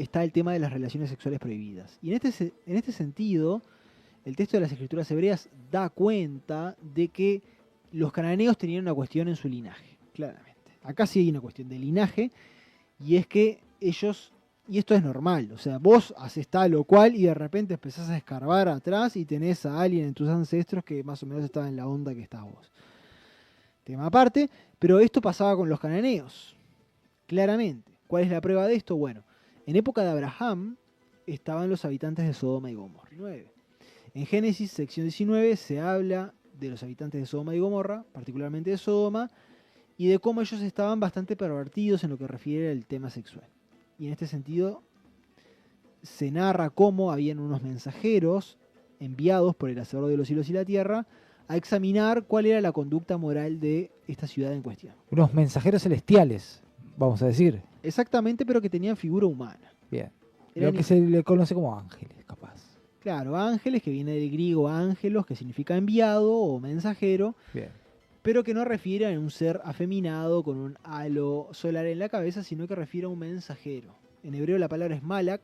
está el tema de las relaciones sexuales prohibidas. Y en este sentido, el texto de las escrituras hebreas da cuenta de que los cananeos tenían una cuestión en su linaje, claramente. Acá sí hay una cuestión de linaje, y es que ellos, y esto es normal, o sea, vos haces tal o cual y de repente empezás a escarbar atrás y tenés a alguien en tus ancestros que más o menos estaba en la onda que estás vos. Tema aparte, pero esto pasaba con los cananeos, claramente. ¿Cuál es la prueba de esto? Bueno, en época de Abraham estaban los habitantes de Sodoma y Gomorra. En Génesis, sección 19, se habla de los habitantes de Sodoma y Gomorra, particularmente de Sodoma, y de cómo ellos estaban bastante pervertidos en lo que refiere al tema sexual. Y en este sentido, se narra cómo habían unos mensajeros enviados por el Hacedor de los cielos y la tierra a examinar cuál era la conducta moral de esta ciudad en cuestión. Unos mensajeros celestiales, vamos a decir. Exactamente, pero que tenían figura humana. Bien. Eran, Lo que se le conoce como ángeles, capaz. claro, ángeles, que viene del griego ángelos, que significa enviado o mensajero, Bien. pero que no refiere a un ser afeminado con un halo solar en la cabeza, sino que refiere a un mensajero. En hebreo la palabra es malak,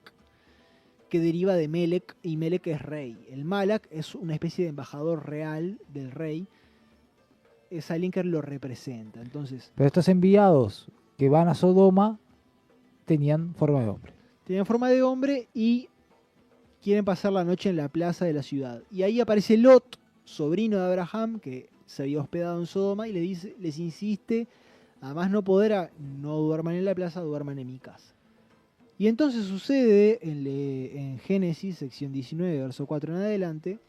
que deriva de Melek, y Melek es rey. El malak es una especie de embajador real del rey, es alguien que lo representa. Entonces, Pero estos enviados que van a Sodoma tenían forma de hombre. tienen forma de hombre y quieren pasar la noche en la plaza de la ciudad. Y ahí aparece Lot, sobrino de Abraham, que se había hospedado en Sodoma, y les insiste, además no poder, no duerman en la plaza, duerman en mi casa. Y entonces sucede en Génesis, sección 19, verso 4 en adelante,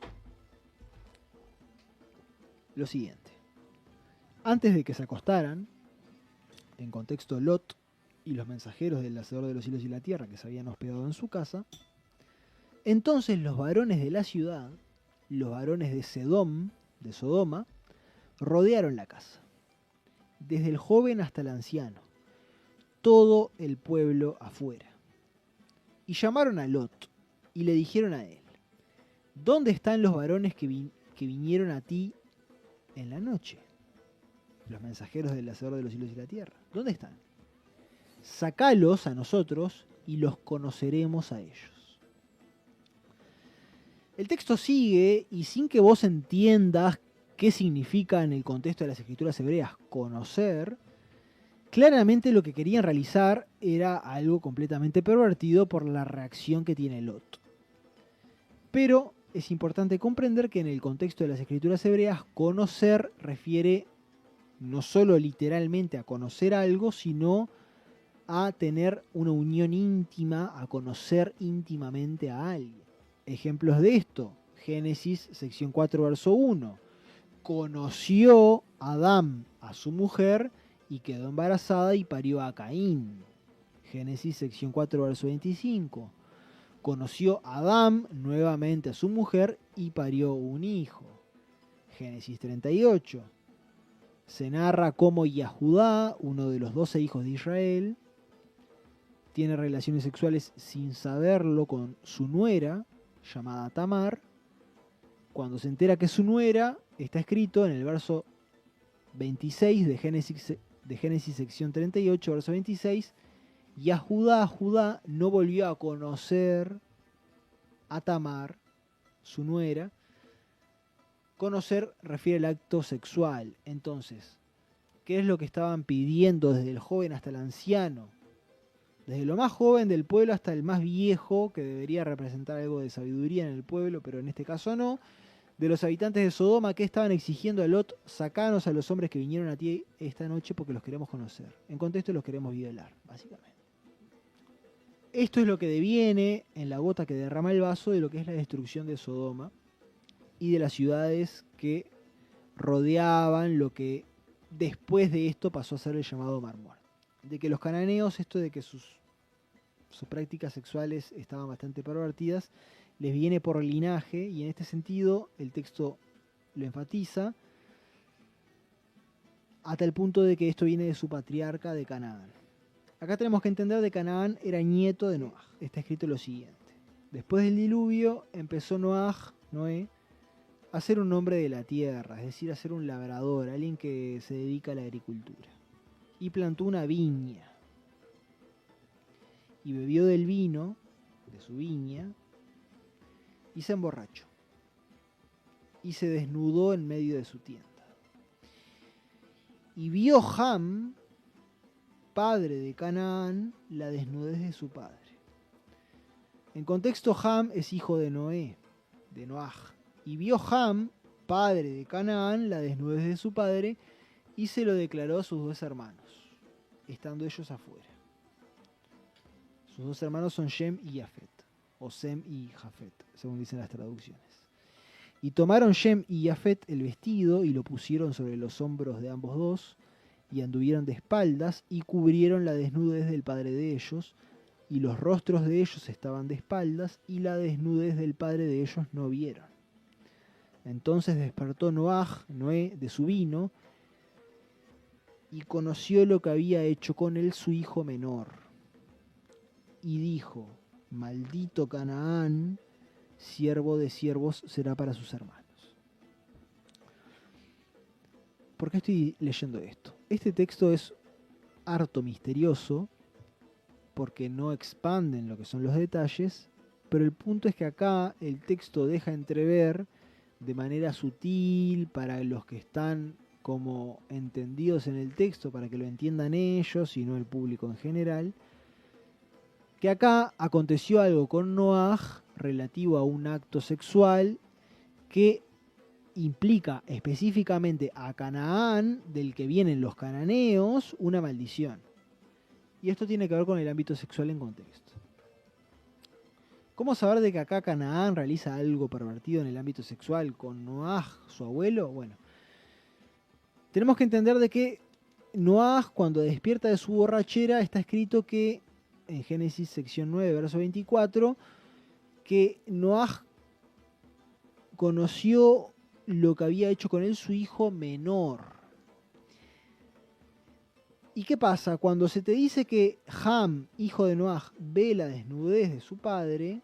lo siguiente. Antes de que se acostaran, en contexto Lot y los mensajeros del Hacedor de los cielos y la tierra que se habían hospedado en su casa, entonces los varones de la ciudad, los varones de Sodoma, rodearon la casa, desde el joven hasta el anciano, todo el pueblo afuera. Y llamaron a Lot y le dijeron a él: ¿dónde están los varones que vinieron a ti en la noche? Los mensajeros del Hacedor de los cielos y la tierra. ¿Dónde están? Sacalos a nosotros y los conoceremos a ellos. El texto sigue, y sin que vos entiendas qué significa en el contexto de las escrituras hebreas conocer, claramente lo que querían realizar era algo completamente pervertido por la reacción que tiene Lot. Pero es importante comprender que en el contexto de las escrituras hebreas, conocer refiere no solo literalmente a conocer algo, sino a tener una unión íntima, a conocer íntimamente a alguien. Ejemplos de esto: Génesis, sección 4, verso 1. Conoció Adán a su mujer y quedó embarazada y parió a Caín. Génesis, sección 4, verso 25. Conoció Adán nuevamente a su mujer y parió un hijo. Génesis 38. Se narra cómo Yahudá, uno de los 12 hijos de Israel, tiene relaciones sexuales sin saberlo con su nuera, llamada Tamar. Cuando se entera que es su nuera, está escrito en el verso 26 de Génesis sección 38, verso 26, y a Judá no volvió a conocer a Tamar, su nuera. Conocer refiere al acto sexual. Entonces, ¿qué es lo que estaban pidiendo desde el joven hasta el anciano? Desde lo más joven del pueblo hasta el más viejo, que debería representar algo de sabiduría en el pueblo, pero en este caso no. De los habitantes de Sodoma, que estaban exigiendo a Lot: sacanos a los hombres que vinieron a ti esta noche porque los queremos conocer. En contexto, los queremos violar, básicamente. Esto es lo que deviene en la gota que derrama el vaso de lo que es la destrucción de Sodoma y de las ciudades que rodeaban lo que después de esto pasó a ser el llamado Mar Muerto. De que los cananeos, esto de que sus prácticas sexuales estaban bastante pervertidas, les viene por linaje, y en este sentido el texto lo enfatiza hasta el punto de que esto viene de su patriarca de Canaán. Acá tenemos que entender que Canaán era nieto de Noaj. Está escrito lo siguiente: después del diluvio empezó Noé, a ser un hombre de la tierra, es decir, a ser un labrador, alguien que se dedica a la agricultura. Y plantó una viña. y bebió del vino de su viña y se emborrachó y se desnudó en medio de su tienda. Y vio Ham, padre de Canaán, la desnudez de su padre. En contexto, Ham es hijo de Noé, de Noaj. Y vio Ham, padre de Canaán, la desnudez de su padre, y se lo declaró a sus dos hermanos, estando ellos afuera. Sus dos hermanos son Shem y Jafet, o Sem y Jafet, según dicen las traducciones. Y tomaron Shem y Jafet el vestido y lo pusieron sobre los hombros de ambos dos, y anduvieron de espaldas y cubrieron la desnudez del padre de ellos, y los rostros de ellos estaban de espaldas, y la desnudez del padre de ellos no vieron. Entonces despertó Noé, de su vino, y conoció lo que había hecho con él su hijo menor. Y dijo: maldito Canaán, siervo de siervos será para sus hermanos. ¿Por qué estoy leyendo esto? Este texto es harto misterioso, porque no expanden lo que son los detalles, pero el punto es que acá el texto deja entrever de manera sutil para los que están como entendidos en el texto, para que lo entiendan ellos y no el público en general, que acá aconteció algo con Noaj relativo a un acto sexual que implica específicamente a Canaán, del que vienen los cananeos, una maldición. Y esto tiene que ver con el ámbito sexual en contexto. ¿Cómo saber de que acá Canaán realiza algo pervertido en el ámbito sexual con Noaj, su abuelo? Bueno, tenemos que entender de que Noaj, cuando despierta de su borrachera, está escrito que, en Génesis sección 9, verso 24, que Noaj conoció lo que había hecho con él su hijo menor. ¿Y qué pasa? Cuando se te dice que Ham, hijo de Noaj, ve la desnudez de su padre,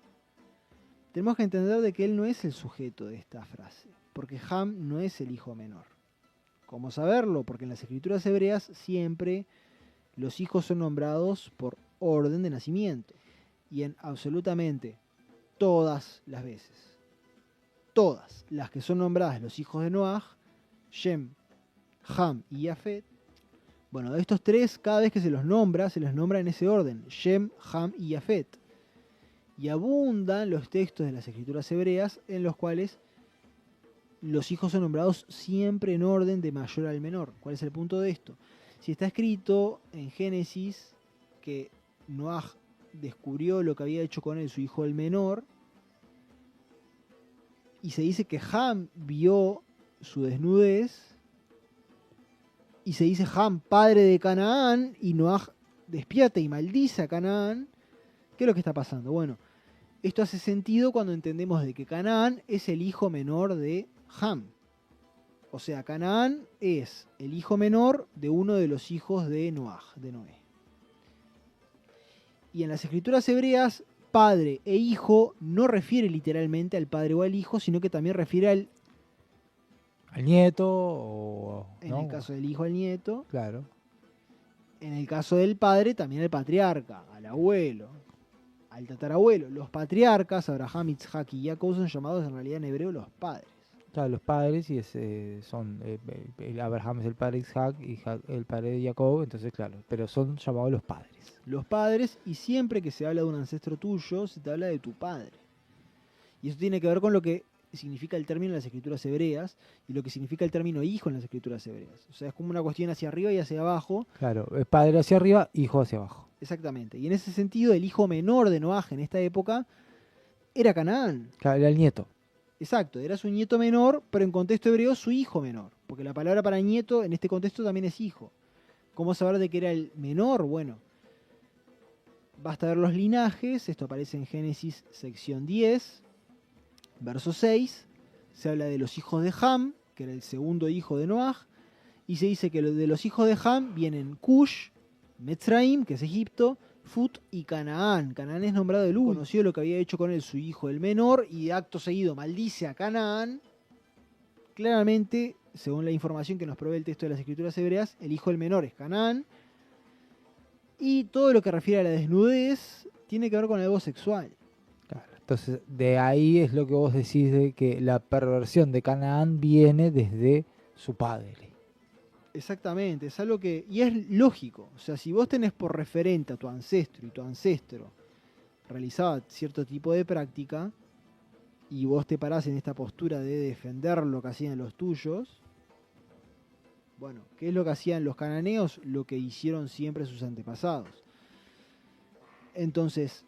tenemos que entender de que él no es el sujeto de esta frase, porque Ham no es el hijo menor. ¿Cómo saberlo? Porque en las escrituras hebreas siempre los hijos son nombrados por orden de nacimiento. Y en absolutamente todas las veces, todas las que son nombradas los hijos de Noaj, Shem, Ham y Jafet, bueno, de estos tres, cada vez que se los nombra en ese orden: Shem, Ham y Jafet. Y abundan los textos de las escrituras hebreas en los cuales los hijos son nombrados siempre en orden de mayor al menor. ¿Cuál es el punto de esto? Si está escrito en Génesis que Noaj descubrió lo que había hecho con él su hijo el menor, y se dice que Ham vio su desnudez, y se dice Ham, padre de Canaán, y Noaj despierta y maldice a Canaán, ¿qué es lo que está pasando? Bueno, esto hace sentido cuando entendemos de que Canaán es el hijo menor de Ham. O sea, Canaán es el hijo menor de uno de los hijos de Noaj, de Noé. Y en las escrituras hebreas, padre e hijo no refiere literalmente al padre o al hijo, sino que también refiere al nieto o... En el caso del hijo, al nieto. Claro. En el caso del padre, también al patriarca, al abuelo, al tatarabuelo. Los patriarcas, Abraham, Isaac y Jacob, son llamados en realidad en hebreo los padres. Claro, los padres, y son Abraham es el padre de Isaac y el padre de Jacob, entonces claro, pero son llamados los padres. Los padres, y siempre que se habla de un ancestro tuyo, se te habla de tu padre. Y eso tiene que ver con lo que significa el término en las escrituras hebreas y lo que significa el término hijo en las escrituras hebreas. O sea, es como una cuestión hacia arriba y hacia abajo. Claro, padre hacia arriba, hijo hacia abajo. Exactamente. Y en ese sentido, el hijo menor de Noaj en esta época era Canaán. Claro, era el nieto. Exacto, era su nieto menor, pero en contexto hebreo su hijo menor. Porque la palabra para nieto en este contexto también es hijo. ¿Cómo saber de que era el menor? Bueno, basta ver los linajes. Esto aparece en Génesis sección 10. Verso 6, se habla de los hijos de Ham, que era el segundo hijo de Noaj, y se dice que de los hijos de Ham vienen Cush, Mitzrayim, que es Egipto, Fut y Canaán. Canaán es nombrado el último. Conoció lo que había hecho con él su hijo el menor, y acto seguido maldice a Canaán. Claramente, según la información que nos provee el texto de las escrituras hebreas, el hijo del menor es Canaán. Y todo lo que refiere a la desnudez tiene que ver con algo sexual. Claro, entonces, de ahí es lo que vos decís de que la perversión de Canaán viene desde su padre. Exactamente, es algo que... Y es lógico, o sea, si vos tenés por referente a tu ancestro y tu ancestro realizaba cierto tipo de práctica, y vos te parás en esta postura de defender lo que hacían los tuyos, bueno, ¿qué es lo que hacían los cananeos? Lo que hicieron siempre sus antepasados. Entonces,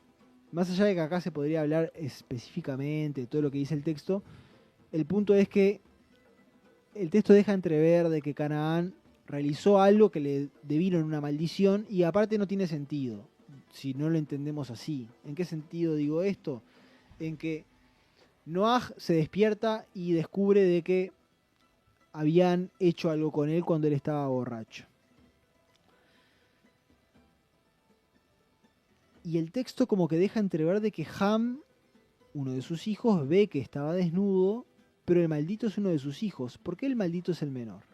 más allá de que acá se podría hablar específicamente de todo lo que dice el texto, el punto es que el texto deja entrever de que Canaán realizó algo que le devino en una maldición y aparte no tiene sentido, si no lo entendemos así. ¿En qué sentido digo esto? En que Noaj se despierta y descubre de que habían hecho algo con él cuando él estaba borracho. Y el texto como que deja entrever de que Ham, uno de sus hijos, ve que estaba desnudo, pero el maldito es uno de sus hijos. ¿Por qué el maldito es el menor?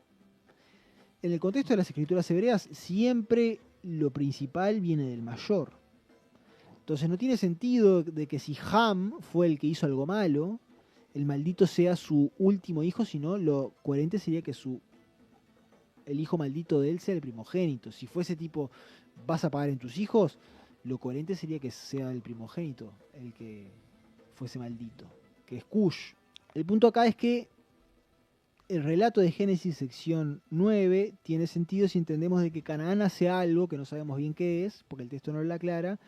En el contexto de las escrituras hebreas, siempre lo principal viene del mayor. Entonces no tiene sentido de que si Ham fue el que hizo algo malo, el maldito sea su último hijo, sino lo coherente sería que el hijo maldito de él sea el primogénito. Si fuese tipo, vas a pagar en tus hijos, lo coherente sería que sea el primogénito el que fuese maldito, que es Cush. El punto acá es que el relato de Génesis sección 9 tiene sentido si entendemos de que Canaán hace algo que no sabemos bien qué es, porque el texto no lo aclara,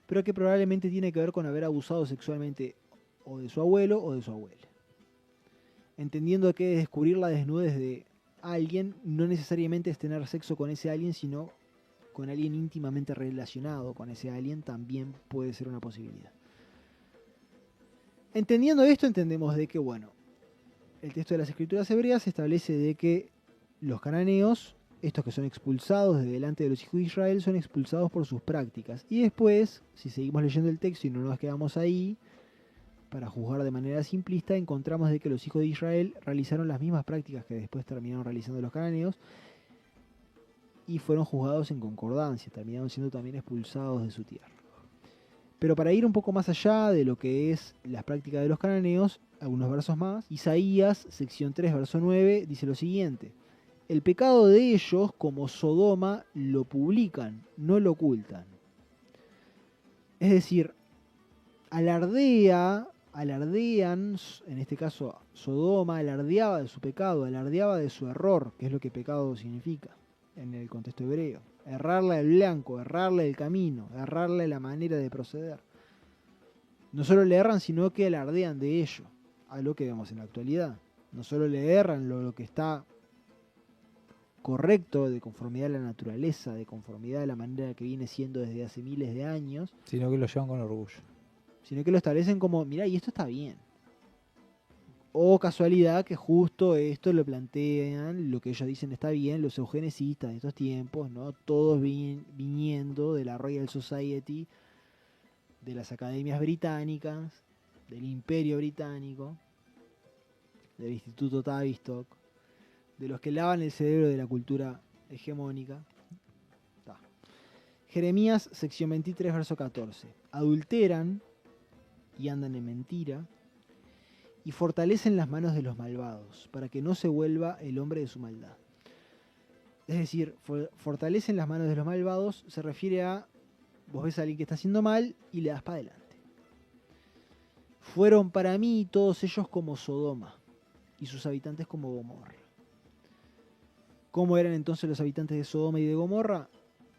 pero que probablemente tiene que ver con haber abusado sexualmente o de su abuelo o de su abuela. Entendiendo que descubrir la desnudez de alguien no necesariamente es tener sexo con ese alguien, sino con alguien íntimamente relacionado con ese alguien también puede ser una posibilidad. Entendiendo esto, entendemos de que, bueno, el texto de las escrituras hebreas establece de que los cananeos, estos que son expulsados de delante de los hijos de Israel, son expulsados por sus prácticas. Y después, si seguimos leyendo el texto y no nos quedamos ahí, para juzgar de manera simplista, encontramos de que los hijos de Israel realizaron las mismas prácticas que después terminaron realizando los cananeos y fueron juzgados en concordancia, terminaron siendo también expulsados de su tierra. Pero para ir un poco más allá de lo que es las prácticas de los cananeos, algunos versos más, Isaías, sección 3, verso 9, dice lo siguiente: el pecado de ellos, como Sodoma, lo publican, no lo ocultan. Es decir, alardean, en este caso Sodoma, alardeaba de su pecado, alardeaba de su error, que es lo que pecado significa en el contexto hebreo. Errarle al blanco, errarle el camino, errarle la manera de proceder. No solo le erran, sino que alardean de ello, a lo que vemos en la actualidad. No solo le erran lo que está correcto, de conformidad a la naturaleza, de conformidad a la manera que viene siendo desde hace miles de años, sino que lo llevan con orgullo. Sino que lo establecen como, mirá, y esto está bien. O casualidad que justo esto lo plantean, lo que ellos dicen está bien, los eugenesistas de estos tiempos, ¿no? Todos viniendo de la Royal Society, de las academias británicas, del Imperio Británico, del Instituto Tavistock, de los que lavan el cerebro de la cultura hegemónica. Ta. Jeremías, sección 23, verso 14. Adulteran y andan en mentira, y fortalecen las manos de los malvados, para que no se vuelva el hombre de su maldad. Es decir, fortalecen las manos de los malvados se refiere a, vos ves a alguien que está haciendo mal y le das para adelante. Fueron para mí todos ellos como Sodoma, y sus habitantes como Gomorra. ¿Cómo eran entonces los habitantes de Sodoma y de Gomorra?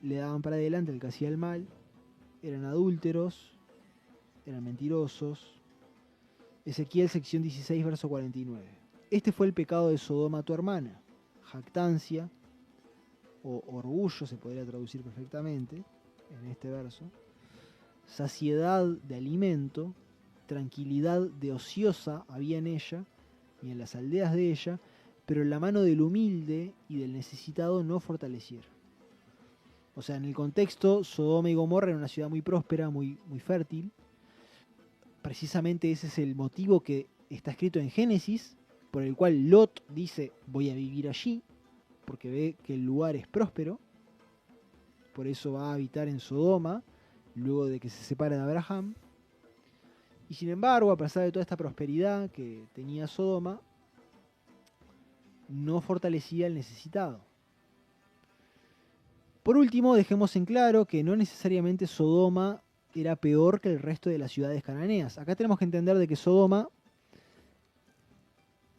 Le daban para adelante al que hacía el mal, eran adúlteros, eran mentirosos. Ezequiel, sección 16, verso 49. Este fue el pecado de Sodoma, tu hermana. Jactancia, o orgullo se podría traducir perfectamente en este verso. Saciedad de alimento, tranquilidad de ociosa había en ella y en las aldeas de ella, pero la mano del humilde y del necesitado no fortaleciera. O sea, en el contexto, Sodoma y Gomorra era una ciudad muy próspera, muy fértil. Precisamente ese es el motivo que está escrito en Génesis, por el cual Lot dice, voy a vivir allí, porque ve que el lugar es próspero, por eso va a habitar en Sodoma, luego de que se separa de Abraham. Y sin embargo, a pesar de toda esta prosperidad que tenía Sodoma, no fortalecía al necesitado. Por último, dejemos en claro que no necesariamente Sodoma era peor que el resto de las ciudades cananeas. Acá tenemos que entender de que Sodoma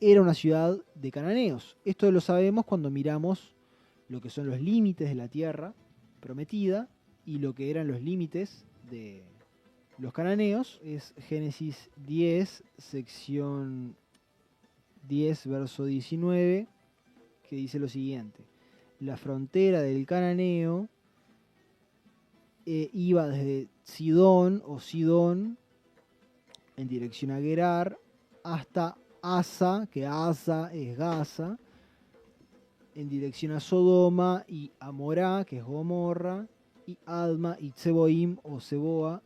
era una ciudad de cananeos. Esto lo sabemos cuando miramos lo que son los límites de la tierra prometida y lo que eran los límites de los cananeos. Es Génesis 10, sección 10, verso 19, que dice lo siguiente. La frontera del cananeo iba desde Sidón o Sidón en dirección a Gerar hasta Asa, que Asa es Gaza, en dirección a Sodoma, y Amorá, que es Gomorra, y Adma y Tseboim o Seboa,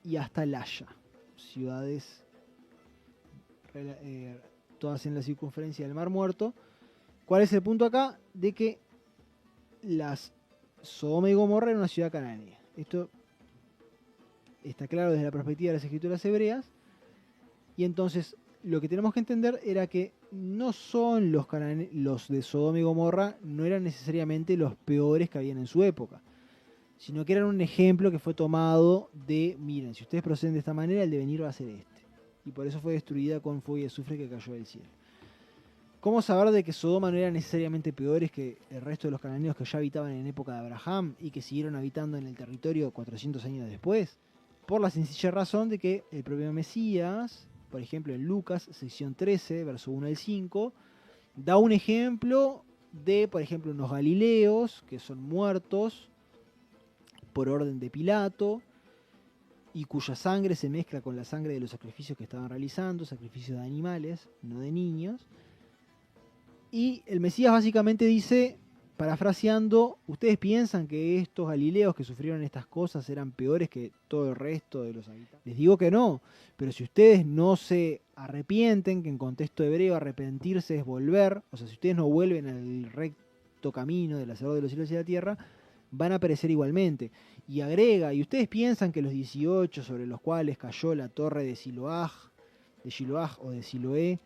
y hasta Laya, ciudades todas en la circunferencia del Mar Muerto. ¿Cuál es el punto acá? De que Sodoma y Gomorra era una ciudad cananea. Esto está claro desde la perspectiva de las escrituras hebreas. Y entonces lo que tenemos que entender era que no son los de Sodoma y Gomorra, no eran necesariamente los peores que habían en su época, sino que eran un ejemplo que fue tomado de, miren, si ustedes proceden de esta manera, el devenir va a ser este. Y por eso fue destruida con fuego y azufre que cayó del cielo. ¿Cómo saber de que Sodoma no era necesariamente peores que el resto de los cananeos que ya habitaban en época de Abraham y que siguieron habitando en el territorio 400 años después? Por la sencilla razón de que el propio Mesías, por ejemplo en Lucas, sección 13, verso 1 al 5, da un ejemplo de, por ejemplo, unos galileos que son muertos por orden de Pilato y cuya sangre se mezcla con la sangre de los sacrificios que estaban realizando, sacrificios de animales, no de niños. Y el Mesías básicamente dice, parafraseando, ¿ustedes piensan que estos galileos que sufrieron estas cosas eran peores que todo el resto de los habitantes? Les digo que no, pero si ustedes no se arrepienten, que en contexto hebreo arrepentirse es volver, o sea, si ustedes no vuelven al recto camino del Hacedor de los cielos y de la tierra, van a perecer igualmente. Y agrega, ¿y ustedes piensan que los 18 sobre los cuales cayó la torre de Shiloah o de Siloé,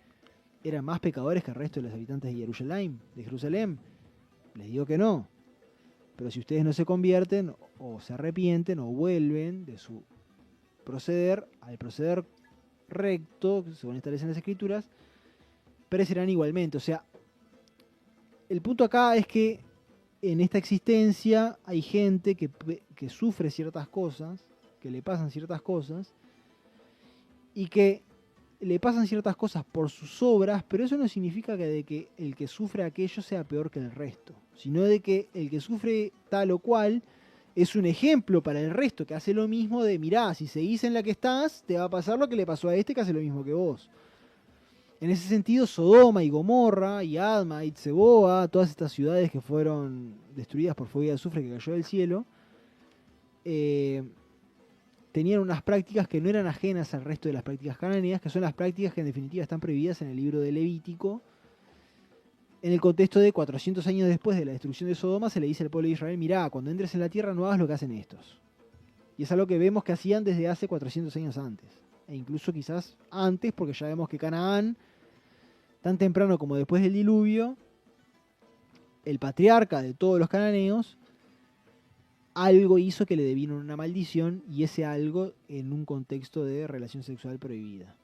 eran más pecadores que el resto de los habitantes de Jerusalén? Les digo que no. Pero si ustedes no se convierten o se arrepienten o vuelven de su proceder al proceder recto, según establecen las escrituras, perecerán igualmente. O sea, el punto acá es que en esta existencia hay gente que sufre ciertas cosas, que le pasan ciertas cosas, y que le pasan ciertas cosas por sus obras, pero eso no significa que de que el que sufre aquello sea peor que el resto, sino de que el que sufre tal o cual es un ejemplo para el resto que hace lo mismo de, mirá, si seguís en la que estás, te va a pasar lo que le pasó a este que hace lo mismo que vos. En ese sentido, Sodoma y Gomorra y Adma y Tseboa, todas estas ciudades que fueron destruidas por fuego y azufre que cayó del cielo, tenían unas prácticas que no eran ajenas al resto de las prácticas cananeas, que son las prácticas que en definitiva están prohibidas en el libro de Levítico. En el contexto de 400 años después de la destrucción de Sodoma, se le dice al pueblo de Israel, mirá, cuando entres en la tierra no hagas lo que hacen estos. Y es algo que vemos que hacían desde hace 400 años antes, e incluso quizás antes, porque ya vemos que Canaán, tan temprano como después del diluvio, el patriarca de todos los cananeos, algo hizo que le debieron una maldición, y ese algo en un contexto de relación sexual prohibida.